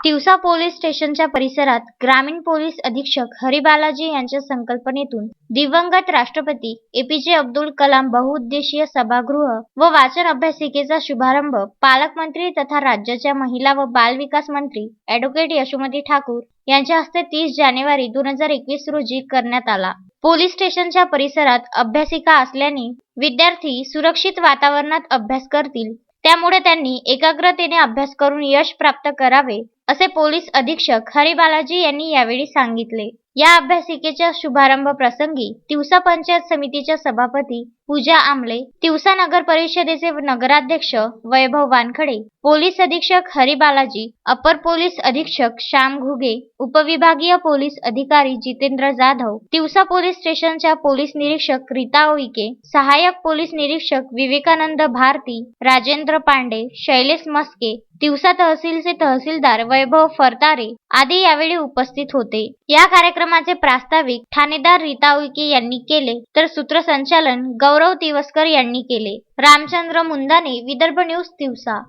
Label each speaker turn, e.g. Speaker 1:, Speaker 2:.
Speaker 1: Tiwasa police स्टेशनच्या परिसरात ग्रामीण पोलीस अधीक्षक हरिबालाजी यांच्या संकल्पनेतून दिवंगत राष्ट्रपती एपीजे अब्दुल कलाम बहुउद्देशीय सभागृह व वाचन अभ्यासिकेचा शुभारंभ पालकमंत्री तथा राज्याच्या महिला व बाल विकास मंत्री ॲडव्होकेट यशोमती ठाकूर यांच्या हस्ते 30 जानेवारी 2021 रोजी करण्यात आला. पोलीस स्टेशनच्या परिसरात अभ्यासिका असल्याने विद्यार्थी सुरक्षित वातावरणात अभ्यास करतील, त्यामुळे त्यांनी एकाग्रतेने अभ्यास करून यश प्राप्त करावे, असे पोलीस अधीक्षक हरिबालाजी यांनी यावेळी सांगितले. या अभ्यासिकेच्या शुभारंभ प्रसंगी तिवसा पंचायत समितीच्या सभापती पूजा आमले, तिवसा नगर परिषदेचे नगराध्यक्ष वैभव वानखडे, पोलीस अधीक्षक हरिबालाजी, अपर पोलीस अधीक्षक श्याम घुगे, उपविभागीय पोलीस अधिकारी जितेंद्र जाधव, तिवसा पोलीस स्टेशनच्या पोलीस निरीक्षक रीता उईके, सहाय्यक पोलीस निरीक्षक विवेकानंद भारती, राजेंद्र पांडे, शैलेश मस्के, तिवसा तहसीलचे तहसीलदार वैभव फरतारे आदी यावेळी उपस्थित होते. या कार्यक्रमाचे प्रास्ताविक ठाणेदार रीता उईके यांनी केले, तर सूत्रसंचालन गौरव तिवसकर यांनी केले. रामचंद्र मुंदाने, विदर्भ न्यूज, तिवसा.